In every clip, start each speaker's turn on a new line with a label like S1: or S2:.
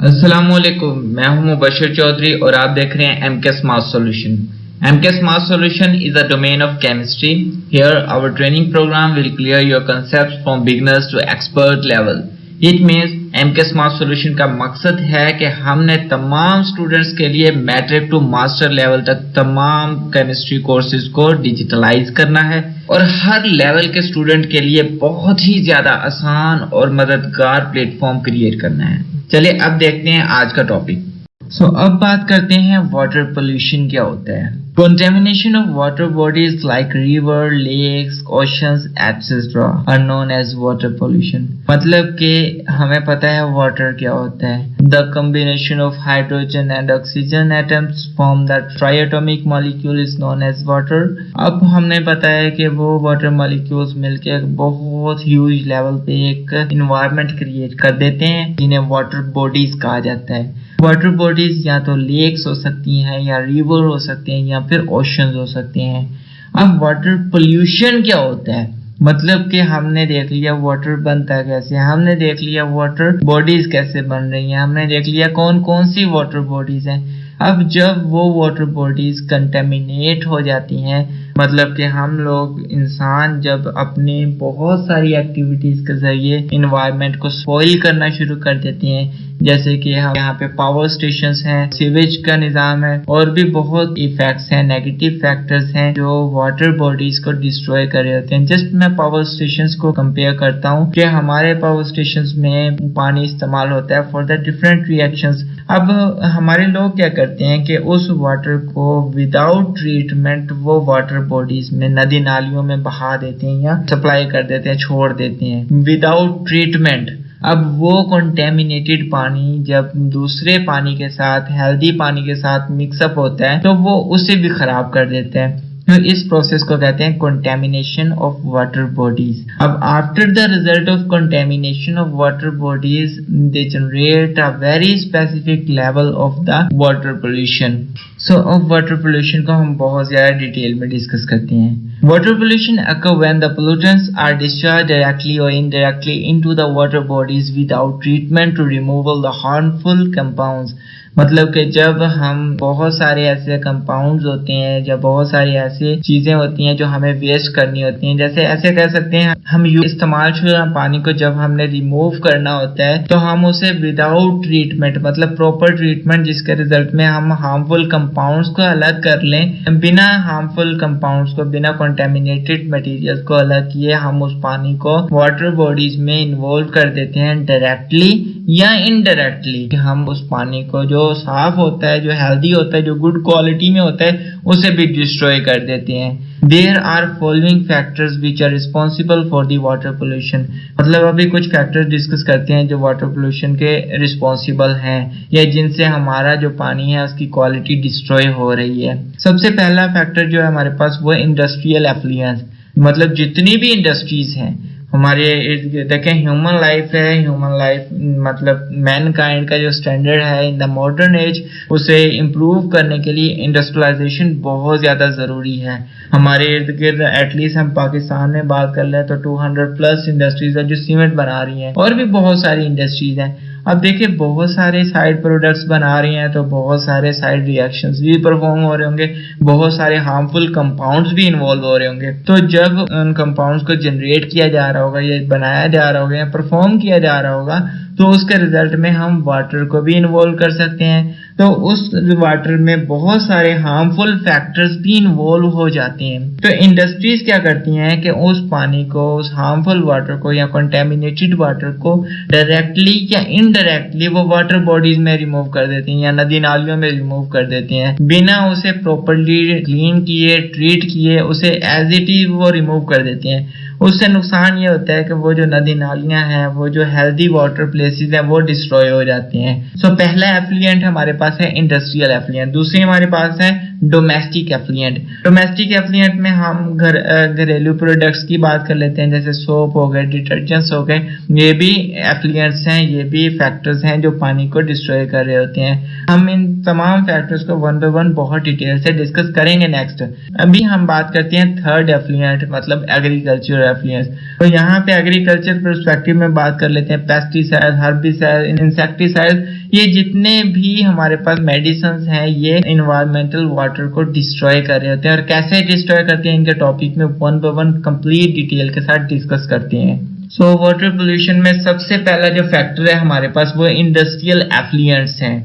S1: अस्सलामुअलैकुम, मैं हूं मुबशिर चौधरी और आप देख रहे हैं MK smart solution. MK smart solution is a domain of chemistry. Here our training program will clear your concepts from beginners to expert level. It means MK smart solution का मकसद है कि हमने तमाम स्टूडेंट्स के लिए मैट्रिक टू मास्टर लेवल तक तमाम केमिस्ट्री कोर्सेज को डिजिटलाइज करना है और हर लेवल के स्टूडेंट के लिए बहुत ही ज्यादा आसान और मददगार प्लेटफॉर्म क्रिएट करना है। चलिए अब देखते हैं आज का टॉपिक। अब बात करते हैं वाटर पोल्यूशन क्या होता है। Contamination of water bodies like river, lakes, oceans, etc. are known as water pollution। मतलब कि हमें पता है वाटर क्या होता है। The combination of hydrogen and oxygen atoms form that triatomic molecule is known as water। अब हमें पता है कि वो वाटर मॉलिक्यूल्स मिलके बहुत ह्यूज लेवल पे एक इन्वायरमेंट क्रिएट कर देते हैं जिन्हें वाटर बॉडीज कहा जाता है। वाटर बॉडीज या तो लेक्स हो सकती हैं या रिवर हो सकते हैं या फिर ओशंस हो सकते हैं। अब वाटर पोल्यूशन क्या होता है, मतलब कि हमने देख लिया वाटर बनता कैसे, हमने देख लिया वाटर बॉडीज कैसे बन रही हैं, हमने देख लिया कौन कौन सी वाटर बॉडीज हैं। अब जब वो वाटर बॉडीज कंटेमिनेट हो जाती हैं, मतलब कि हम लोग इंसान जब अपनी बहुत सारी एक्टिविटीज के जरिए इन्वायरमेंट को स्पॉइल करना शुरू कर देते हैं, जैसे कि हम यहाँ पे पावर स्टेशंस हैं, सीवेज का निज़ाम है और भी बहुत इफेक्ट्स हैं, नेगेटिव फैक्टर्स हैं जो वाटर बॉडीज को डिस्ट्रॉय कर रहे होते हैं। जस्ट मैं पावर स्टेशंस को कंपेयर करता हूँ कि हमारे पावर स्टेशंस में पानी इस्तेमाल होता है फॉर द डिफरेंट रिएक्शंस। अब हमारे लोग क्या करते हैं कि उस वाटर को विदाउट ट्रीटमेंट वो वाटर बॉडीज में नदी नालियों में बहा देते हैं या सप्लाई कर देते हैं, छोड़ देते हैं विदाउट ट्रीटमेंट। अब वो कंटेमिनेटेड पानी जब दूसरे पानी के साथ, हेल्दी पानी के साथ मिक्सअप होता है तो वो उसे भी खराब कर देता है। तो इस प्रोसेस को कहते हैं कंटेमिनेशन ऑफ वाटर बॉडीज। अब after the result of contamination of water bodies they generate a very specific level of the water pollution. अब वाटर पोल्यूशन को हम बहुत ज्यादा डिटेल में डिस्कस करते हैं। Water pollution occur when the pollutants are discharged directly or indirectly into the water bodies without treatment to removal the harmful compounds। मतलब कि जब हम बहुत सारे ऐसे कंपाउंड्स होते हैं, जब बहुत सारी ऐसी चीजें होती हैं जो हमें वेस्ट करनी होती हैं, जैसे ऐसे कह सकते हैं हम इस्तेमाल शुदा पानी को जब हमने रिमूव करना होता है तो हम उसे विदाउट ट्रीटमेंट, मतलब प्रॉपर ट्रीटमेंट जिसके रिजल्ट में हम हार्मफुल कंपाउंड्स को अलग कर लें, बिना हार्मफुल कंपाउंड्स को, बिना कंटेमिनेटेड मटेरियल्स को अलग किए हम उस पानी को वाटर बॉडीज में इन्वॉल्व कर देते हैं डायरेक्टली या इनडायरेक्टली। हम उस पानी को जो साफ होता है, जो हेल्दी होता है, जो गुड क्वालिटी में होता है, उसे भी डिस्ट्रॉय कर देते हैं। There are following factors which are responsible for the water pollution। मतलब अभी कुछ फैक्टर्स डिस्कस करते हैं जो वाटर पोल्यूशन के रिस्पॉन्सिबल हैं या जिनसे हमारा जो पानी है उसकी क्वालिटी डिस्ट्रॉय हो रही है। सबसे पहला फैक्टर जो है हमारे पास वो इंडस्ट्रियल एफ्लुएंस, मतलब जितनी भी इंडस्ट्रीज हैं हमारे इर्द गिर्द, देखें ह्यूमन लाइफ है, ह्यूमन लाइफ मतलब मैन काइंड का जो स्टैंडर्ड है इन द मॉडर्न एज, उसे इम्प्रूव करने के लिए इंडस्ट्रियलाइजेशन बहुत ज़्यादा ज़रूरी है। हमारे इर्द गिर्द एटलीस्ट हम पाकिस्तान में बात कर लें तो 200+ इंडस्ट्रीज है जो सीमेंट बना रही हैं और भी बहुत सारी इंडस्ट्रीज हैं। अब देखिए बहुत सारे साइड प्रोडक्ट्स बना रही हैं तो बहुत सारे साइड रिएक्शंस भी परफॉर्म हो रहे होंगे, बहुत सारे हार्मफुल कंपाउंड्स भी इन्वॉल्व हो रहे होंगे। तो जब उन कंपाउंड्स को जनरेट किया जा रहा होगा या बनाया जा रहा होगा या परफॉर्म किया जा रहा होगा तो उसके रिजल्ट में हम वाटर को भी इन्वॉल्व कर सकते हैं। तो उस वाटर में बहुत सारे हार्मफुल फैक्टर्स भी इन्वॉल्व हो जाते हैं। तो इंडस्ट्रीज क्या करती हैं कि उस पानी को, उस हार्मफुल वाटर को या कंटेमिनेटेड वाटर को डायरेक्टली या इनडायरेक्टली वो वाटर बॉडीज में रिमूव कर देती हैं या नदी नालियों में रिमूव कर देती हैं बिना उसे प्रॉपर्ली क्लीन किए, ट्रीट किए, उसे एज इट इज वो रिमूव कर देती हैं। उससे नुकसान ये होता है कि वो जो नदी नालियां हैं, वो जो हेल्दी वाटर प्लेसेस हैं वो डिस्ट्रॉय हो जाती हैं। पहला एफ्लुएंट हमारे पास है इंडस्ट्रियल एफ्लुएंट। दूसरी हमारे पास है डोमेस्टिक एफ्लुएंट। डोमेस्टिक एफ्लुएंट में हम घरेलू प्रोडक्ट्स की बात कर लेते हैं, जैसे सोप हो गए, डिटर्जेंट्स हो गए, ये भी एफ्लुएंट्स हैं, ये भी फैक्टर्स हैं जो पानी को डिस्ट्रॉय कर रहे होते हैं। हम इन तमाम फैक्टर्स को वन बाय वन बहुत डिटेल से डिस्कस करेंगे नेक्स्ट। अभी हम बात करते हैं थर्ड एफ्लुएंट, मतलब एग्रीकल्चर एफ्लुएंट। तो यहाँ पे एग्रीकल्चर पर्सपेक्टिव में बात कर लेते हैं पेस्टिसाइड, हर्बिसाइड, इंसेक्टिसाइड, ये जितने भी हमारे पास मेडिसिन हैं ये इन्वायरमेंटल वाटर को डिस्ट्रॉय कर रहे होते हैं, और कैसे डिस्ट्रॉय करते हैं इनके टॉपिक में one by one complete detail के साथ डिस्कस करते हैं। सो वाटर पोल्यूशन में सबसे पहला जो फैक्टर है हमारे पास वो इंडस्ट्रियल एफ्लुएंट्स हैं।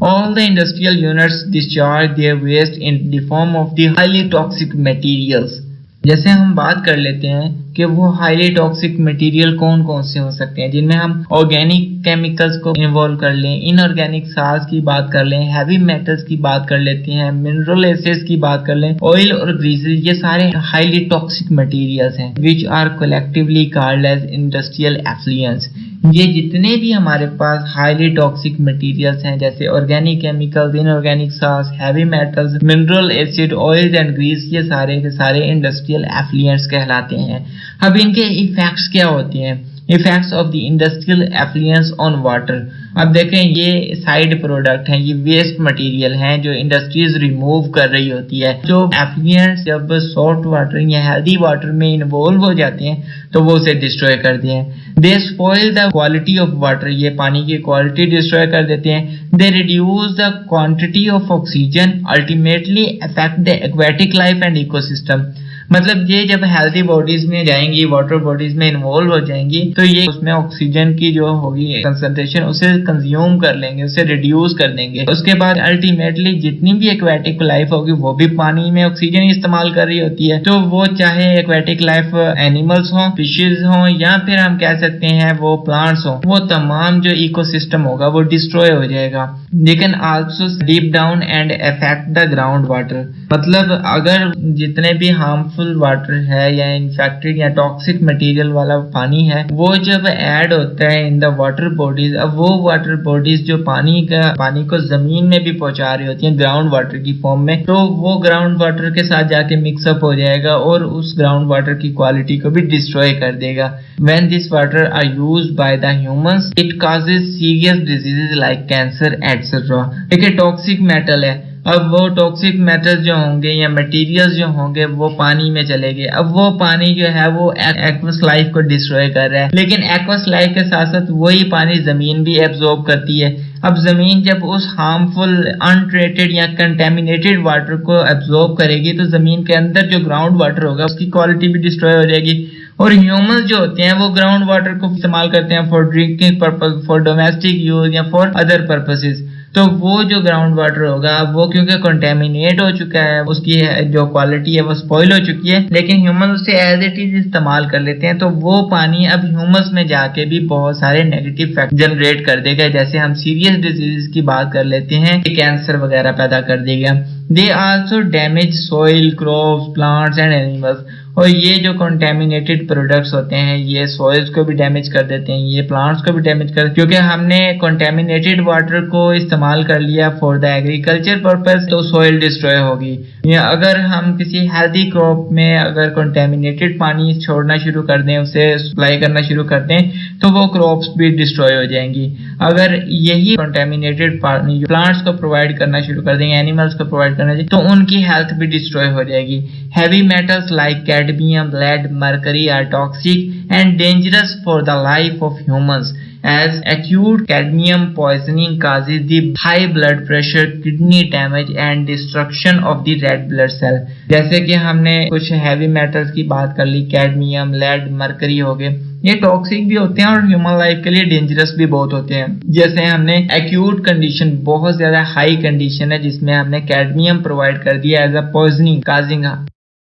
S1: All the industrial units discharge their waste in the form of the highly toxic materials. जैसे हम बात कर लेते हैं कि वो हाईली टॉक्सिक मटेरियल कौन कौन से हो सकते हैं, जिनमें हम ऑर्गेनिक केमिकल्स को इन्वॉल्व कर लें, इनऑर्गेनिक साल्ट्स की बात कर लें, हैवी मेटल्स की बात कर लेते हैं, मिनरल एसिड्स की बात कर लें, ऑयल और ग्रीसेस, ये सारे हाईली टॉक्सिक मटेरियल्स हैं which are collectively called as industrial effluents. ये जितने भी हमारे पास हाईली टॉक्सिक मटेरियल्स हैं जैसे organic chemicals, inorganic salts, heavy metals, mineral acid, oils and grease, ये सारे के सारे इंडस्ट्रियल एफ्लुएंट्स कहलाते हैं। अब इनके इफेक्ट्स क्या होते हैं? Effects of the industrial affluence on water. अब देखें ये साइड प्रोडक्ट हैं, ये वेस्ट मटेरियल हैं जो इंडस्ट्रीज रिमूव कर रही होती है। जो एफ्लुएंट्स जब सॉल्ट वाटर या हेल्दी वाटर में इन्वॉल्व हो जाते हैं तो वो उसे डिस्ट्रॉय करते हैं। They spoil the quality of water, ये पानी की क्वालिटी डिस्ट्रॉय कर देते हैं। They reduce the quantity of oxygen, ultimately affect the aquatic life and ecosystem. मतलब ये जब हेल्दी बॉडीज में जाएंगी, वाटर बॉडीज में इन्वॉल्व हो जाएंगी तो ये उसमें ऑक्सीजन की जो होगी कंसंट्रेशन उसे कंज्यूम कर लेंगे, उसे रिड्यूस कर देंगे। उसके बाद अल्टीमेटली जितनी भी एक्वेटिक लाइफ होगी वो भी पानी में ऑक्सीजन इस्तेमाल कर रही होती है, तो वो चाहे एक्वेटिक लाइफ एनिमल्स हो, फिशेज हो, या फिर हम कह सकते हैं वो प्लांट्स हो, वो तमाम जो इकोसिस्टम होगा वो डिस्ट्रॉय हो जाएगा। They can also deep down and affect the ground water. मतलब अगर जितने भी हार्मफुल वाटर है या इन्फेक्टेड या टॉक्सिक मटेरियल वाला पानी है वो जब ऐड होता है इन द वाटर बॉडीज, अब वो वाटर बॉडीज जो पानी को जमीन में भी पहुंचा रही होती हैं ग्राउंड वाटर की फॉर्म में, तो वो ग्राउंड वाटर के साथ जाके मिक्सअप हो जाएगा और उस ग्राउंड वाटर की क्वालिटी को भी डिस्ट्रॉय कर देगा। When this water are used by the humans it causes serious diseases like cancer etcetera. देखिए टॉक्सिक मेटल है, अब वो टॉक्सिक मेटल्स जो होंगे या मटेरियल्स जो होंगे वो पानी में चले गए। अब वो पानी जो है वो एक्वस लाइफ को डिस्ट्रॉय कर रहा है, लेकिन एक्वस लाइफ के साथ साथ वही पानी जमीन भी एब्जॉर्ब करती है। अब जमीन जब उस हार्मफुल अनट्रीटेड या कंटेमिनेटेड वाटर को एब्जॉर्ब करेगी तो जमीन के अंदर जो ग्राउंड वाटर होगा उसकी क्वालिटी भी डिस्ट्रॉय हो जाएगी। और ह्यूमंस जो होते हैं वो ग्राउंड वाटर को इस्तेमाल करते हैं for drinking purpose, for domestic use या फॉर अदर पर्पसेस। तो वो जो ग्राउंड वाटर होगा वो क्योंकि कंटेमिनेट हो चुका है, उसकी जो क्वालिटी है वो स्पॉइल हो चुकी है, लेकिन ह्यूमन उसे एज इट इज इस्तेमाल कर लेते हैं, तो वो पानी अब ह्यूमंस में जाके भी बहुत सारे नेगेटिव फैक्ट जनरेट कर देगा। जैसे हम सीरियस डिजीज की बात कर लेते हैं, कैंसर वगैरह पैदा कर देगा। They also damage soil, crops, plants and animals. और ये जो कंटेमिनेटेड प्रोडक्ट्स होते हैं ये सॉइल्स को भी डैमेज कर देते हैं, ये प्लांट्स को भी डैमेज कर, क्योंकि हमने कंटेमिनेटेड वाटर को इस्तेमाल कर लिया फॉर द एग्रीकल्चर पर्पस, तो सॉइल डिस्ट्रॉय होगी। या अगर हम किसी हेल्दी क्रॉप में अगर कंटेमिनेटेड पानी छोड़ना शुरू कर दें, उसे सप्लाई करना शुरू कर दें, तो वो क्रॉप्स भी डिस्ट्रॉय हो जाएंगी। अगर यही कंटेमिनेटेड पानी प्लांट्स को प्रोवाइड करना शुरू कर देंगे, एनिमल्स को प्रोवाइड करना चाहिए, तो उनकी हेल्थ भी डिस्ट्रॉय हो जाएगी। Heavy metals like cadmium, lead, mercury are toxic and dangerous for the life of humans, as acute cadmium poisoning causes the high blood pressure, kidney damage and destruction of the red blood cell। जैसे कि हमने कुछ heavy metals की बात कर ली, cadmium, lead, mercury हो गए, ये टॉक्सिक भी होते हैं और ह्यूमन लाइफ के लिए डेंजरस भी बहुत होते हैं। जैसे हमने एक्यूट कंडीशन, बहुत ज्यादा हाई कंडीशन है जिसमें हमने कैडमियम प्रोवाइड कर दिया एज अ पॉइजनिंग काजिंग,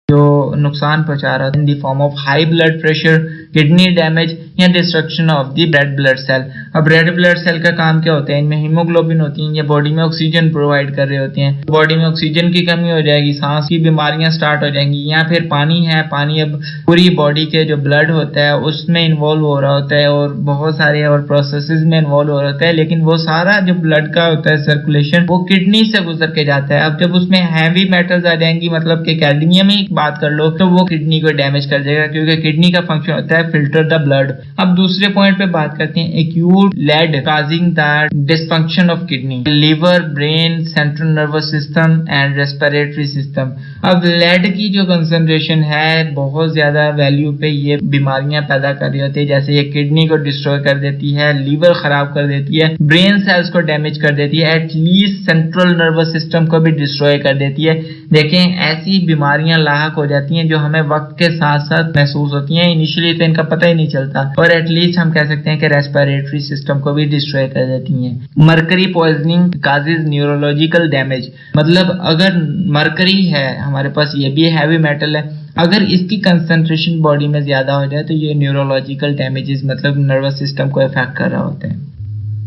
S1: जो नुकसान पहुंचा रहा था in the form of high blood pressure, kidney damage या destruction of the red blood cell. अब रेड ब्लड सेल का काम क्या होता है? इनमें हीमोग्लोबिन होती है, ये बॉडी में ऑक्सीजन प्रोवाइड कर रहे होते हैं। बॉडी में ऑक्सीजन की कमी हो जाएगी, सांस की बीमारियां स्टार्ट हो जाएंगी। या फिर पानी है, पानी अब पूरी बॉडी के जो ब्लड होता है उसमें इन्वॉल्व हो रहा होता है और बहुत सारे और प्रोसेसेस में इन्वॉल्व हो रहा होता है, लेकिन वो सारा जो ब्लड का होता है सर्कुलेशन वो किडनी से गुजर के जाता है। अब जब उसमें हैवी मेटल्स आ जाएंगी, मतलब कि कैडमियम ही बात कर लो, तो वो किडनी को डैमेज कर देगा, क्योंकि किडनी का फंक्शन होता है है फिल्टर द ब्लड। अब दूसरे पॉइंट पे बात करते हैं acute lead causing the dysfunction of kidney, liver, brain, central nervous system and respiratory system. अब लेड की जो कंसंट्रेशन है बहुत ज्यादा वैल्यू पे ये बीमारियां पैदा कर रही होती है, जैसे ये किडनी को डिस्ट्रॉय कर देती है, लीवर खराब कर देती है, ब्रेन सेल्स को डैमेज कर देती है, एटलीस्ट सेंट्रल नर्वस सिस्टम को भी डिस्ट्रॉय कर देती है। देखें ऐसी बीमारियां लाहक हो जाती हैं जो हमें वक्त के साथ साथ महसूस होती हैं, इनिशियली तो इनका पता ही नहीं चलता, और एटलीस्ट हम कह सकते हैं कि रेस्पिरेटरी सिस्टम को भी डिस्ट्रॉय कर देती हैं। Mercury poisoning causes neurological damage, मतलब अगर मरकरी है हमारे पास, ये भी हैवी मेटल है, अगर इसकी कंसंट्रेशन बॉडी में ज्यादा हो जाए तो ये न्यूरोलॉजिकल डैमेजेस मतलब नर्वस सिस्टम को इफेक्ट कर रहा होता है।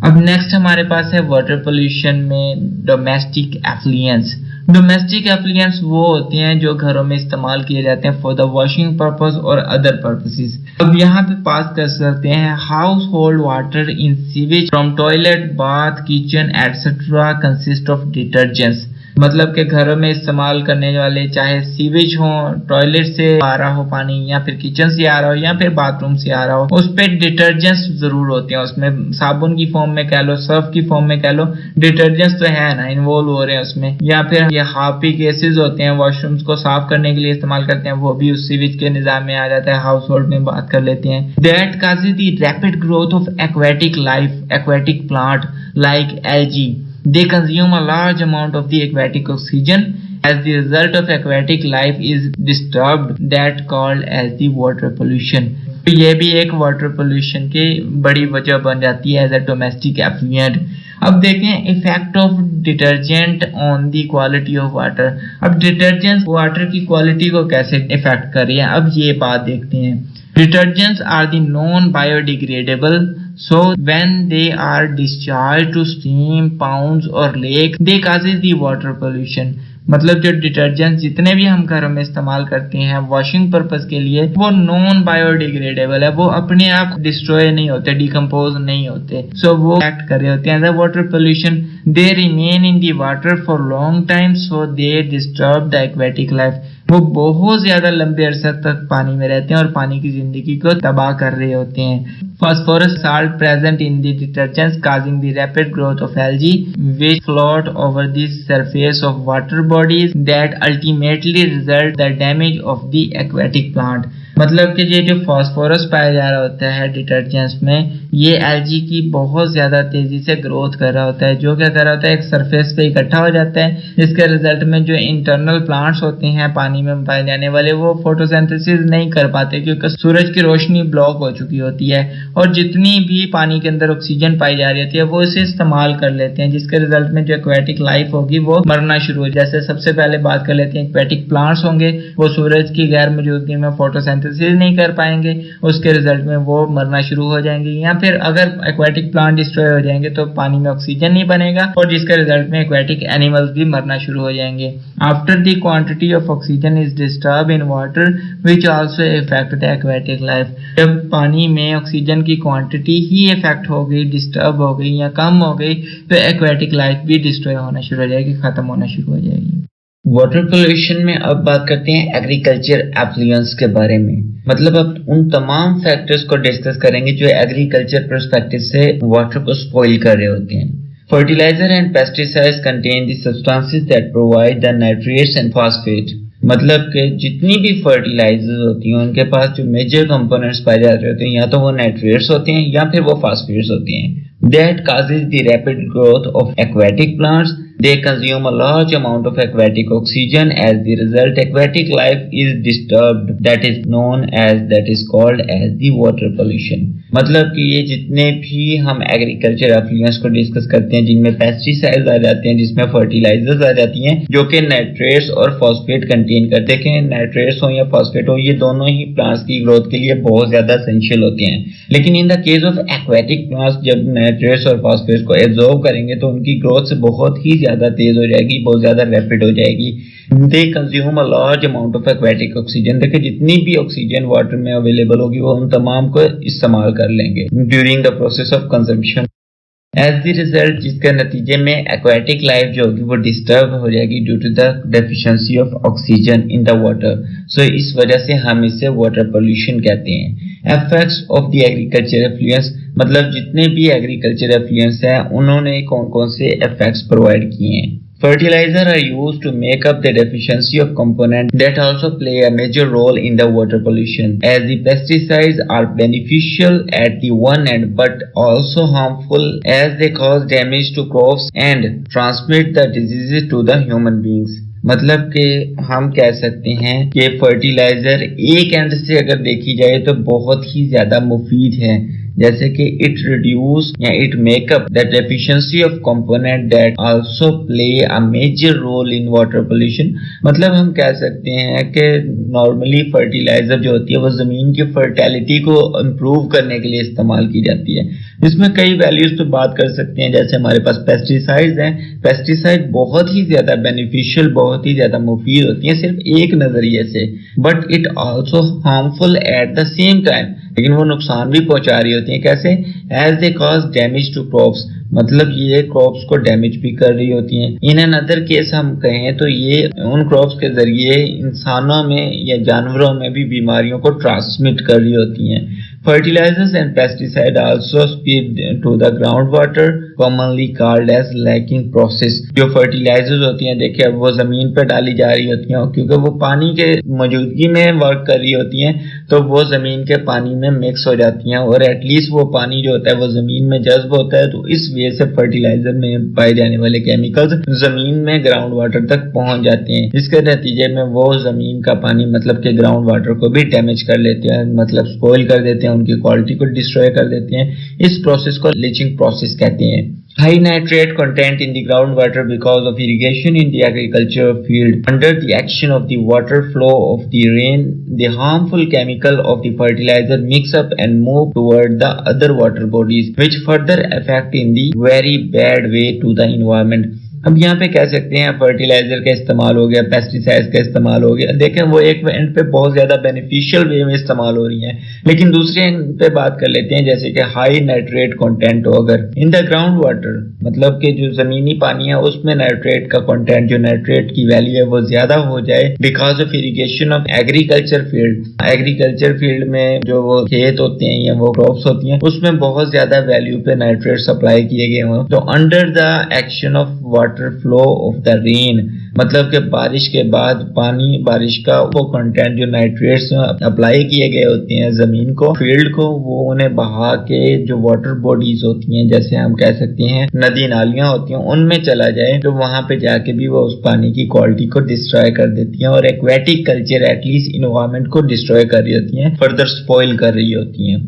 S1: अब नेक्स्ट हमारे पास है वाटर पोल्यूशन में डोमेस्टिक एफ्लुएंस। डोमेस्टिक एफ्लुएंट्स वो होते हैं जो घरों में इस्तेमाल किए जाते हैं फॉर द वॉशिंग पर्पस और अदर पर्पसेस। अब यहाँ पे पास कर सकते हैं house hold water in sewage from toilet, bath, kitchen etcetera consist of detergents, मतलब कि घरों में इस्तेमाल करने वाले चाहे सीवेज हो, टॉयलेट से आ रहा हो पानी, या फिर किचन से आ रहा हो, या फिर बाथरूम से आ रहा हो, उस पे डिटर्जेंट्स जरूर होते हैं। उसमें साबुन की फॉर्म में कह लो, सर्फ की फॉर्म में कह लो, डिटर्जेंट्स तो है ना, इन्वॉल्व हो रहे हैं उसमें। या फिर ये हार्पिक गैसेज होते हैं, वॉशरूम्स को साफ करने के लिए इस्तेमाल करते हैं, वो भी उस सीवेज के निजाम में आ जाता है। हाउस होल्ड में बात कर लेते हैं। That causes the rapid growth of aquatic life, aquatic plant like algae. They consume a large amount of the aquatic oxygen. As the result of aquatic life is disturbed, that called as the water pollution. तो ये भी एक water pollution की बड़ी वजह बन जाती है एज ए डोमेस्टिक एफ्लुएंट। अब देखें effect of detergent on the quality of water. अब डिटर्जेंट वाटर की क्वालिटी को कैसे इफेक्ट कर रही है, अब ये बात देखते हैं। Detergents are the non-biodegradable, so when they are discharged to stream, ponds or lake, they causes the water pollution. मतलब जो डिटर्जेंट जितने भी हम घरों में इस्तेमाल करते हैं वॉशिंग पर्पस के लिए, वो नॉन बायोडिग्रेडेबल है, वो अपने आप डिस्ट्रॉय नहीं होते, डिकम्पोज नहीं होते, सो वो एक्ट कर रहे होते हैं as a water pollution. They remain in the water for long time, so they disturb the aquatic life. वो बहुत ज्यादा लंबे अरसे तक पानी में रहते हैं और पानी की जिंदगी को तबाह कर रहे होते हैं। Phosphorus salt present in the detergents causing the rapid growth of algae which float over the surface of water bodies that ultimately result the damage of the aquatic plant. मतलब कि ये जो फास्फोरस पाया जा रहा होता है डिटर्जेंट्स में, ये एल्गी की बहुत ज्यादा तेजी से ग्रोथ कर रहा होता है, जो क्या कर रहा होता है एक सरफेस पे इकट्ठा हो जाता है, जिसके रिजल्ट में जो इंटरनल प्लांट्स होते हैं पानी में पाए जाने वाले, वो फोटोसिंथेसिस नहीं कर पाते क्योंकि सूरज की रोशनी ब्लॉक हो चुकी होती है, और जितनी भी पानी के अंदर ऑक्सीजन पाई जा रही होती है वो इसे इस्तेमाल कर लेते हैं, जिसके रिजल्ट में जो एक्वेटिक लाइफ होगी वो मरना शुरू हो। जैसे सबसे पहले बात कर लेते हैं एक्वेटिक प्लांट्स होंगे, वो सूरज की गैर मौजूदगी में फोटोसिंथेसिस नहीं कर पाएंगे, उसके रिजल्ट में वो मरना शुरू हो जाएंगे। या फिर अगर एक्वेटिक प्लांट डिस्ट्रॉय हो जाएंगे तो पानी में ऑक्सीजन नहीं बनेगा और जिसके रिजल्ट में एक्वेटिक एनिमल्स भी मरना शुरू हो जाएंगे। After the quantity of oxygen is disturb in water which also effect the aquatic life. जब पानी में ऑक्सीजन की क्वांटिटी ही इफेक्ट हो गई, डिस्टर्ब हो गई या कम हो गई, तो एक्वेटिक लाइफ भी डिस्ट्रॉय होना शुरू हो जाएगी, खत्म होना शुरू हो जाएगी। वाटर पोल्यूशन में अब बात करते हैं एग्रीकल्चर एफ्लुएंस के बारे में। मतलब अब उन तमाम फैक्टर्स को डिस्कस करेंगे जो एग्रीकल्चर पर्सपेक्टिव से वाटर को स्पॉइल कर रहे होते हैं। Fertiliser and pesticides contain the substances that provide the nitrates and phosphate. मतलब कि जितनी भी फर्टिलाइजर्स होती हैं उनके पास जो मेजर कंपोनेंट्स पाए जाते होते हैं, या तो वो नाइट्रेट्स होते हैं या फिर वो फॉस्फेट्स होते हैं। That causes the rapid growth of aquatic plants. They consume a large amount of aquatic oxygen. As the result, aquatic life is disturbed. That is called as the water pollution. मतलब कि ये जितने भी हम agriculture affluence को discuss करते हैं, जिनमें पेस्टिसाइड्स आ जाते हैं, जिसमें फर्टिलाइजर्स आ जाती हैं, जो कि नाइट्रेट्स और फॉस्फेट कंटेन करते हैं। नाइट्रेट्स हो या फॉस्फेट हो, ये दोनों ही प्लांट्स की ग्रोथ के लिए बहुत ज्यादा एसेंशियल होते हैं। लेकिन in the case of aquatic plants, जब नाइट्रेट्स और फॉस्फेट्स को एब्जॉर्ब करेंगे तो उनकी ग्रोथ बहुत ही ज्यादा तेज हो जाएगी, बहुत ज्यादा रैपिड हो जाएगी। They consume a large amount of aquatic oxygen. देखिए जितनी भी ऑक्सीजन वाटर में अवेलेबल होगी वो उन तमाम को इस्तेमाल कर लेंगे during the process of consumption. As the result, जिसके नतीजे में एक्वाटिक लाइफ जो होगी वो डिस्टर्ब हो जाएगी due to the deficiency of oxygen in the water. So इस वजह से हम इसे वाटर पोल्यूशन कहते हैं। Effects of the agriculture effluence, मतलब जितने भी एग्रीकल्चर एफ्लुएंस हैं उन्होंने कौन कौन से इफेक्ट्स प्रोवाइड किए हैं। Fertilizer are used to make up the deficiency of components that also play a major role in the water pollution, as the pesticides are beneficial at the one end but also harmful as they cause damage to crops and transmit the diseases to the human beings. मतलब कि हम कह सकते हैं कि fertiliser एक and से अगर देखी जाए तो बहुत ही ज्यादा मुफीद है, जैसे कि इट रिड्यूस या it make up the deficiency of component that also play a major role in water pollution. मतलब हम कह सकते हैं कि नॉर्मली फर्टिलाइजर जो होती है वो जमीन की फर्टिलिटी को इम्प्रूव करने के लिए इस्तेमाल की जाती है। इसमें कई वैल्यूज तो बात कर सकते हैं, जैसे हमारे पास पेस्टिसाइड्स हैं। पेस्टिसाइड बहुत ही ज्यादा बेनिफिशियल, बहुत ही ज्यादा मुफीद होती हैं सिर्फ एक नजरिए से, but it also harmful at the same time, लेकिन वो नुकसान भी पहुंचा रही होती हैं। कैसे? As they cause damage to crops, मतलब ये क्रॉप्स को डैमेज भी कर रही होती हैं। इन अनदर केस हम कहें तो ये उन क्रॉप्स के जरिए इंसानों में या जानवरों में भी बीमारियों को ट्रांसमिट कर रही होती हैं। Fertilizers and pesticides also speed to the groundwater, commonly called as lacking process। जो फर्टिलाइजर्स होती हैं देखिए अब वो जमीन पर डाली जा रही होती हैं, क्योंकि वो पानी के मौजूदगी में वर्क कर रही होती हैं तो वो जमीन के पानी में मिक्स हो जाती हैं और एटलीस्ट वो पानी जो होता है वो जमीन में जज्ब होता है, तो इस वजह से फर्टिलाइजर में पाए जाने वाले केमिकल्स जमीन में ग्राउंड वाटर तक पहुंच जाते हैं। इसके नतीजे में वो जमीन का पानी मतलब के ग्राउंड वाटर को भी डैमेज कर लेते हैं, मतलब स्पॉइल कर देते हैं, उनकी क्वालिटी को डिस्ट्रॉय कर देते हैं। इस प्रोसेस को लीचिंग प्रोसेस कहते हैं। High nitrate content in the groundwater because of irrigation in the agriculture field. Under the action of the water flow of the rain, the harmful chemical of the fertilizer mix up and move toward the other water bodies, which further affect in the very bad way to the environment. अब यहाँ पे कह सकते हैं fertiliser का इस्तेमाल हो गया, पेस्टिसाइड्स का इस्तेमाल हो गया, देखें वो एक एंड पे बहुत ज्यादा बेनिफिशियल वे में इस्तेमाल हो रही हैं, लेकिन दूसरे एंड पे बात कर लेते हैं जैसे कि हाई नाइट्रेट कंटेंट हो अगर इन द ग्राउंड वाटर, मतलब कि जो जमीनी पानी है उसमें नाइट्रेट का कंटेंट, जो नाइट्रेट की वैल्यू है वो ज्यादा हो जाए because of irrigation of agriculture field. Agriculture field में जो वो खेत होते हैं या वो क्रॉप्स होती हैं उसमें बहुत ज्यादा वैल्यू पे नाइट्रेट सप्लाई किए गए हों, तो under the action of water flow of the rain, मतलब कि बारिश के बाद पानी, बारिश का वो कंटेंट जो नाइट्रेट्स अप्लाई किए गए होते हैं जमीन को, फील्ड को, वो उन्हें बहा के जो वाटर बॉडीज होती हैं जैसे हम कह सकते हैं नदी नालियां होती हैं उनमें चला जाए, तो वहां पे जाके भी वो उस पानी की क्वालिटी को डिस्ट्रॉय कर देती हैं और एक्वेटिक कल्चर एटलीस्ट इन्वायरमेंट को डिस्ट्रॉय कर रही होती हैं, फर्दर स्पॉइल कर रही होती हैं।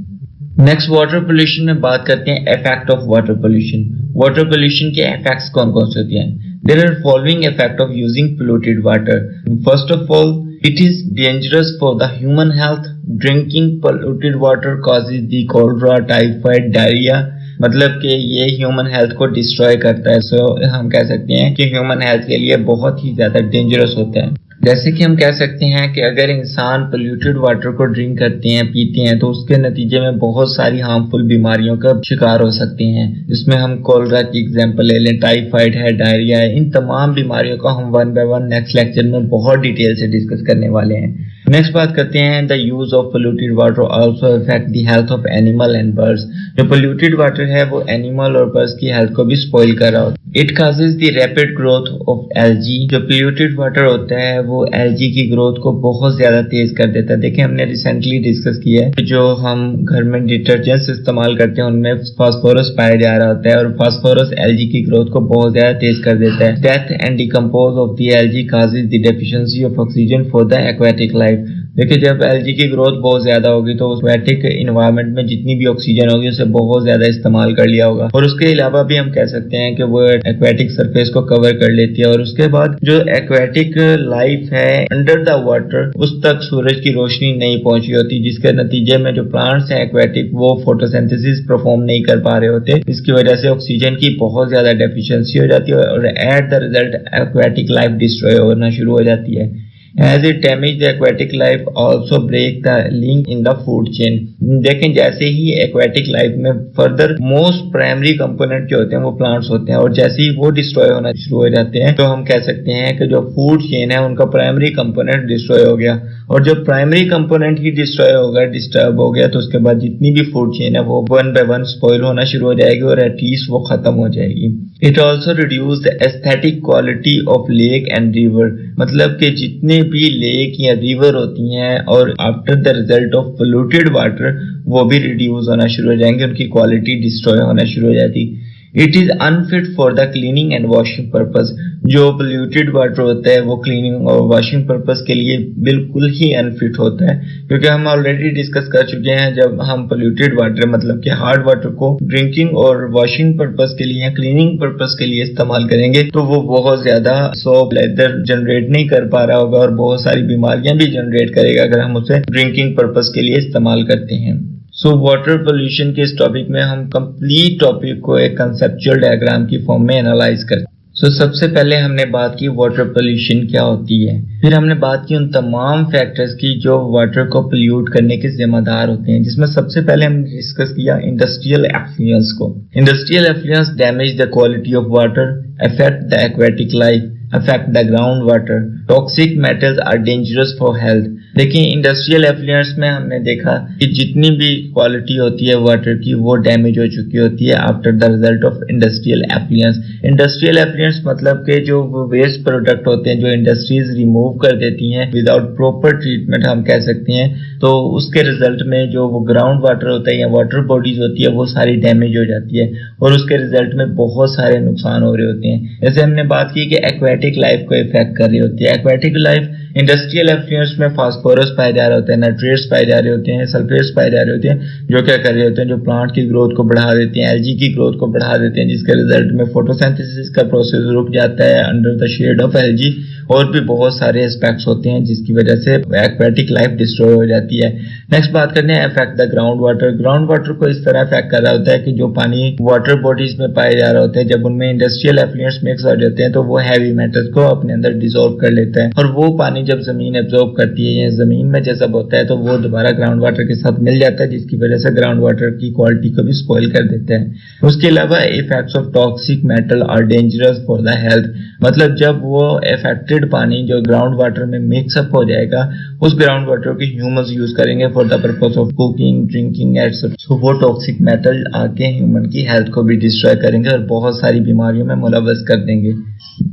S1: नेक्स्ट वाटर पोल्यूशन में बात करते हैं effect of water pollution. Water pollution के इफेक्ट्स कौन कौन से होते हैं? There are following effect of using polluted water. First of all, it is dangerous for the human health. Drinking polluted water causes the cholera, typhoid, diarrhoea, मतलब कि ये human health को डिस्ट्रॉय करता है। सो हम कह सकते हैं कि ह्यूमन हेल्थ के लिए बहुत ही ज्यादा डेंजरस होता है। जैसे कि हम कह सकते हैं कि अगर इंसान पोल्यूटेड वाटर को ड्रिंक करते हैं, पीते हैं, तो उसके नतीजे में बहुत सारी हार्मफुल बीमारियों का शिकार हो सकते हैं। इसमें हम कोलरा की एग्जांपल ले लें, टाइफाइड है, डायरिया है, इन तमाम बीमारियों को हम one by one next lecture में बहुत डिटेल से डिस्कस करने वाले हैं। नेक्स्ट बात करते हैं the use of polluted water also affect the health of animal and birds. जो पोल्यूटेड वाटर है वो एनिमल और बर्ड्स की हेल्थ को भी स्पॉइल कर रहा होता है। It causes the rapid growth of algae. जो पोल्यूटेड वाटर होता है वो एल्गी की ग्रोथ को बहुत ज्यादा तेज कर देता है। देखिए हमने रिसेंटली डिस्कस किया है जो हम घर में डिटर्जेंट्स इस्तेमाल करते हैं उनमें फास्फोरस पाया जा रहा होता है और फास्फोरस एल्गी की ग्रोथ को बहुत ज्यादा तेज कर देता है। Death and decompose of the algae causes the deficiency of oxygen for the aquatic life. देखिए जब एल्गी की ग्रोथ बहुत ज्यादा होगी तो एक्वेटिक इन्वायरमेंट में जितनी भी ऑक्सीजन होगी उसे बहुत ज्यादा इस्तेमाल कर लिया होगा, और उसके अलावा भी हम कह सकते हैं कि वो एक्वेटिक सरफेस को कवर कर लेती है, और उसके बाद जो एक्वेटिक लाइफ है अंडर द वाटर उस तक सूरज की रोशनी नहीं पहुंची होती, जिसके नतीजे में जो प्लांट्स हैं एक्वेटिक वो फोटोसिंथेसिस परफॉर्म नहीं कर पा रहे होते। इसकी वजह से ऑक्सीजन की बहुत ज्यादा डेफिशिएंसी हो जाती है और at the result aquatic life destroy होना शुरू हो जाती है। As it damage the aquatic life, also break the link in the food chain. देखें जैसे ही aquatic life में further most primary component जो होते हैं वो plants होते हैं, और जैसे ही वो destroy होना शुरू हो जाते हैं तो हम कह सकते हैं कि जो food chain है उनका primary component destroy हो गया, और जब primary component ही destroy होगा, disturb हो गया, तो उसके बाद जितनी भी food chain है वो one by one spoil होना शुरू हो जाएगी और at least वो खत्म हो जाएगी. It also reduce the aesthetic quality of lake and river. मतलब कि जितने भी लेक या रिवर होती हैं और after the result of polluted water वो भी रिड्यूस होना शुरू हो जाएंगे, उनकी क्वालिटी डिस्ट्रॉय होना शुरू हो जाती. It is unfit for the cleaning and washing purpose. जो पोल्यूटेड वाटर होता है वो क्लीनिंग और वॉशिंग पर्पस के लिए बिल्कुल ही अनफिट होता है, क्योंकि हम ऑलरेडी डिस्कस कर चुके हैं जब हम पोल्यूटेड वाटर मतलब कि हार्ड वाटर को ड्रिंकिंग और वॉशिंग पर्पस के लिए या क्लीनिंग पर्पस के लिए इस्तेमाल करेंगे तो वो बहुत ज्यादा सोप लेदर जनरेट नहीं कर पा रहा होगा और बहुत सारी बीमारियां भी जनरेट करेगा अगर हम उसे ड्रिंकिंग पर्पस के लिए इस्तेमाल करते हैं. सो वाटर पोल्यूशन के इस टॉपिक में हम कंप्लीट टॉपिक को एक कंसेप्चुअल डायग्राम की फॉर्म में एनालाइज करते हैं. सबसे पहले हमने बात की वाटर पोल्यूशन क्या होती है, फिर हमने बात की उन तमाम फैक्टर्स की जो वाटर को पोल्यूट करने के जिम्मेदार होते हैं, जिसमें सबसे पहले हमने डिस्कस किया इंडस्ट्रियल एफ्लुएंस को. Industrial affluence damage the quality of water, affect the aquatic life, affect the groundwater. Toxic metals are dangerous for health. देखिए इंडस्ट्रियल एफ्लुएंस में हमने देखा कि जितनी भी क्वालिटी होती है वाटर की वो डैमेज हो चुकी होती है after the result of industrial affluence. Industrial affluence मतलब के जो वेस्ट प्रोडक्ट होते हैं जो इंडस्ट्रीज रिमूव कर देती हैं विदाउट प्रॉपर ट्रीटमेंट हम कह सकते हैं, तो उसके रिजल्ट में जो वो ग्राउंड वाटर होता है या वाटर बॉडीज होती है वो सारी डैमेज हो जाती है और उसके रिजल्ट में बहुत सारे नुकसान हो रहे होते हैं. जैसे हमने बात की कि एक्वेटिक लाइफ को इफेक्ट कर रही होती है. एक्वेटिक लाइफ इंडस्ट्रियल एफ्लुएंस में फास्फोरस पाए जा रहे होते हैं, नाइट्रेट्स पाए जा रहे होते हैं, सल्फेट्स पाए जा रहे होते हैं, जो क्या कर रहे होते हैं, जो प्लांट की ग्रोथ को बढ़ा देते हैं, एल्गी की ग्रोथ को बढ़ा देते हैं, जिसके रिजल्ट में फोटोसिंथेसिस का प्रोसेस रुक जाता है under the shade of algae. और भी बहुत सारे एस्पेक्ट्स होते हैं जिसकी वजह से एक्वेटिक लाइफ डिस्ट्रॉय हो जाती है. नेक्स्ट बात करते हैं effect the ground water. Ground water को इस तरह इफेक्ट कर रहा होता है कि जो पानी वाटर बॉडीज में पाए जा रहा होता है जब उनमें इंडस्ट्रियल एफ्लुएंट्स मिक्स हो जाते हैं तो वो हैवी मेटल्स को अपने अंदर डिसॉल्व कर लेता है, और वो पानी जब जमीन एब्जॉर्ब करती है या जमीन में जज़ब होता है तो वो दोबारा ग्राउंड वाटर के साथ मिल जाता है, जिसकी वजह से ग्राउंड वाटर की क्वालिटी को भी स्पॉइल कर देता है. उसके अलावा effects of toxic metal are dangerous for the health. मतलब जब वो इफेक्टेड पानी जो ग्राउंड वाटर में मिक्सअप हो जाएगा उस ग्राउंड वाटर को ह्यूमंस यूज करेंगे for the purpose of cooking, drinking etcetera, तो वो टॉक्सिक मेटल आके ह्यूमन की हेल्थ को भी डिस्ट्रॉय करेंगे और बहुत सारी बीमारियों में मुलव्वस कर देंगे.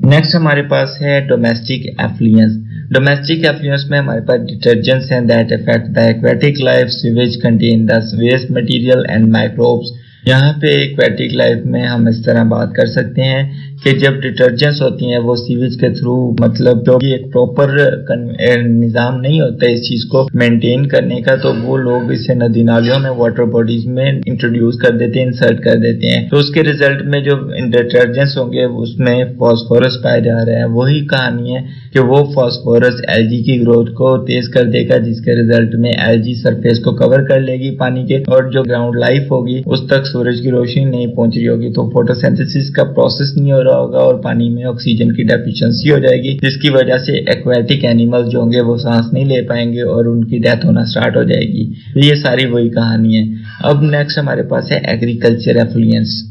S1: नेक्स्ट हमारे पास है डोमेस्टिक एफ्लुएंस. डोमेस्टिक एफ्लुएंस में हमारे पास डिटर्जेंट्स हैं that affect the aquatic life. Sewage contain the waste material and microbes. यहाँ पे एक्वेटिक लाइफ में हम इस तरह बात कर सकते हैं कि जब डिटर्जेंट्स होती हैं वो सीवेज के थ्रू, मतलब जो कि एक प्रॉपर निज़ाम नहीं होता इस चीज़ को मेंटेन करने का, तो वो लोग इसे नदी नालियों में वाटर बॉडीज में इंट्रोड्यूस कर देते हैं, इंसर्ट कर देते हैं. तो उसके रिजल्ट में जो डिटर्जेंट्स होंगे उसमें फॉस्फोरस पाया जा रहा है. वही कहानी है कि वो फॉस्फोरस एल्गी की ग्रोथ को तेज कर देगा, जिसके रिजल्ट में एल्गी सरफेस को कवर कर लेगी पानी के, और जो ग्राउंड लाइफ होगी उस तक सूरज की रोशनी नहीं पहुंच रही होगी, तो फोटोसिंथेसिस का प्रोसेस नहीं हो रहा होगा और पानी में ऑक्सीजन की डेफिशिएंसी हो जाएगी, जिसकी वजह से एक्वेटिक एनिमल्स जो होंगे वो सांस नहीं ले पाएंगे और उनकी डेथ होना स्टार्ट हो जाएगी. तो ये सारी वही कहानी है. अब नेक्स्ट हमारे पास है एग्रीकल्चर एफ्लुएंस.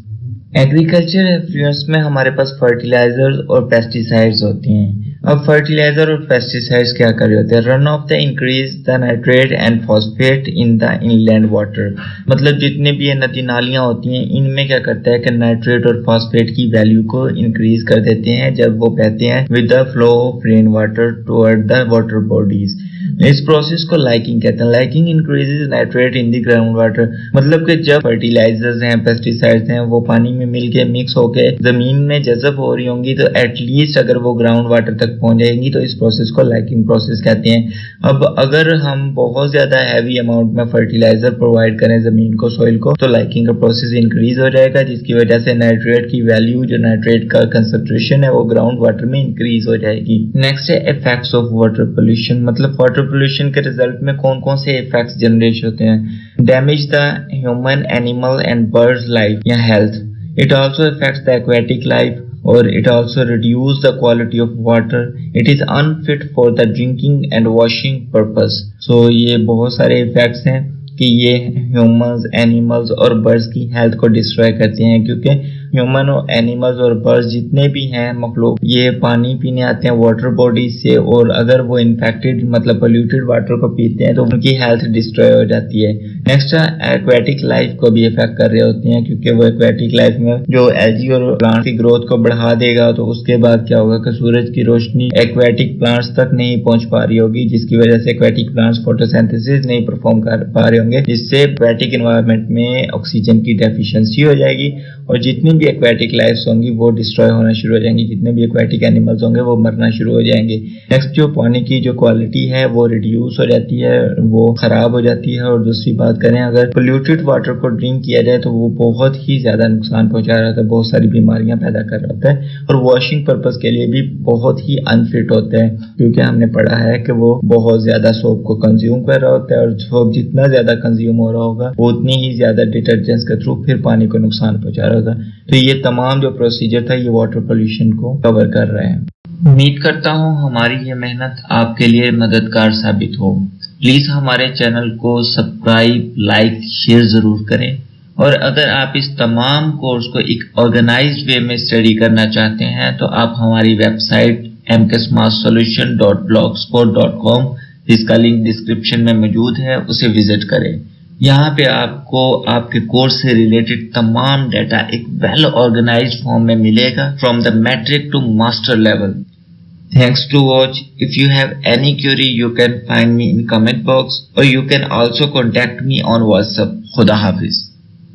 S1: एग्रीकल्चर एफ्लुएंस में हमारे पास फर्टिलाइजर्स और पेस्टिसाइड्स होते हैं. अब फर्टिलाइजर और पेस्टिसाइड्स क्या कर रहे होते हैं? Run of the increase the nitrate and phosphate in the inland water. मतलब जितने भी ये नदी नालियां होती हैं इनमें क्या करता है कि नाइट्रेट और फॉस्फेट की वैल्यू को इंक्रीज कर देते हैं जब वो बहते हैं with the flow of rain water toward the water bodies. इस प्रोसेस को लाइकिंग कहते हैं. Liking increases nitrate in the ground water. मतलब कि जब फर्टिलाइजर्स हैं, पेस्टिसाइड्स हैं, वो पानी में मिलके मिक्स होके जमीन में जज़ब हो रही होंगी तो एटलीस्ट अगर वो ग्राउंड वाटर तक पहुंच जाएंगी तो इस प्रोसेस को लाइकिंग प्रोसेस कहते हैं. अब अगर हम बहुत ज्यादा हैवी अमाउंट में फर्टिलाइजर प्रोवाइड करें जमीन को, सॉइल को, तो लाइकिंग का प्रोसेस इंक्रीज हो जाएगा, जिसकी वजह से नाइट्रेट की वैल्यू, जो नाइट्रेट का कंसंट्रेशन है, वो ग्राउंड वाटर में इंक्रीज हो जाएगी. नेक्स्ट है इफेक्ट्स ऑफ वाटर पोल्यूशन. मतलब वाटर पोल्यूशन के रिजल्ट में कौन कौन से इफेक्ट्स जनरेट होते हैं? Damage the human, animal and birds life या health. It also affects the aquatic life. और it also reduce the quality of water. It is unfit for the drinking and washing purpose. So ये बहुत सारे effects हैं कि ये humans, animals और birds की हेल्थ को डिस्ट्रॉय करते हैं, क्योंकि ह्यूमन और एनिमल्स और बर्ड्स जितने भी हैं मखलूक, ये पानी पीने आते हैं वाटर बॉडी से, और अगर वो इन्फेक्टेड मतलब पोल्यूटेड वाटर को पीते हैं तो उनकी हेल्थ डिस्ट्रॉय हो जाती है। नेक्स्ट एक्वेटिक लाइफ को भी इफेक्ट कर रहे होते हैं, क्योंकि वो एक्वेटिक लाइफ में जो एल्गी और प्लांट की ग्रोथ को बढ़ा देगा, तो उसके बाद क्या होगा कि सूरज की रोशनी एक्वेटिक प्लांट्स तक नहीं पहुंच पा रही होगी, जिसकी वजह से एक्वेटिक प्लांट्स फोटोसिंथेसिस नहीं परफॉर्म कर पा रहे होंगे, जिससे एक्वेटिक एनवायरनमेंट में ऑक्सीजन की डेफिशिएंसी हो जाएगी और जितनी भी एक्वेटिक लाइफ्स होंगी वो डिस्ट्रॉय होना शुरू हो जाएंगी, जितने भी एक्वेटिक एनिमल्स होंगे वो मरना शुरू हो जाएंगे। नेक्स्ट जो पानी की जो क्वालिटी है वो रिड्यूस हो जाती है, वो खराब हो जाती है। और दूसरी बात करें, अगर पोल्यूटेड वाटर को ड्रिंक किया जाए तो वो बहुत ही ज्यादा नुकसान पहुंचा रहा होता है, बहुत सारी बीमारियां पैदा कर रहा होता है, और वॉशिंग पर्पज के लिए भी बहुत ही अनफिट होता है, क्योंकि हमने पढ़ा है कि वो बहुत ज्यादा सोप को कंज्यूम कर रहा होता है, और सोप जितना ज्यादा कंज्यूम हो रहा होगा वो उतनी ही ज्यादा डिटर्जेंट्स के थ्रू फिर पानी को नुकसान पहुंचा रहा होगा। तो ये तमाम जो प्रोसीजर था ये वाटर पोल्यूशन को कवर कर रहे हैं। उम्मीद करता हूँ हमारी ये मेहनत आपके लिए मददगार साबित हो। प्लीज हमारे चैनल को सब्सक्राइब, लाइक, शेयर जरूर करें, और अगर आप इस तमाम कोर्स को एक ऑर्गेनाइज्ड वे में स्टडी करना चाहते हैं तो आप हमारी वेबसाइट mksmathsolution.blogspot.com, जिसका लिंक डिस्क्रिप्शन में मौजूद है, उसे विजिट करें। यहाँ पे आपको आपके कोर्स से रिलेटेड तमाम डाटा एक वेल ऑर्गेनाइज्ड फॉर्म में मिलेगा, from the matric to master level. Thanks to watch. If you have any query, you can find me in comment box, or you can also contact me on WhatsApp. Khuda Hafiz.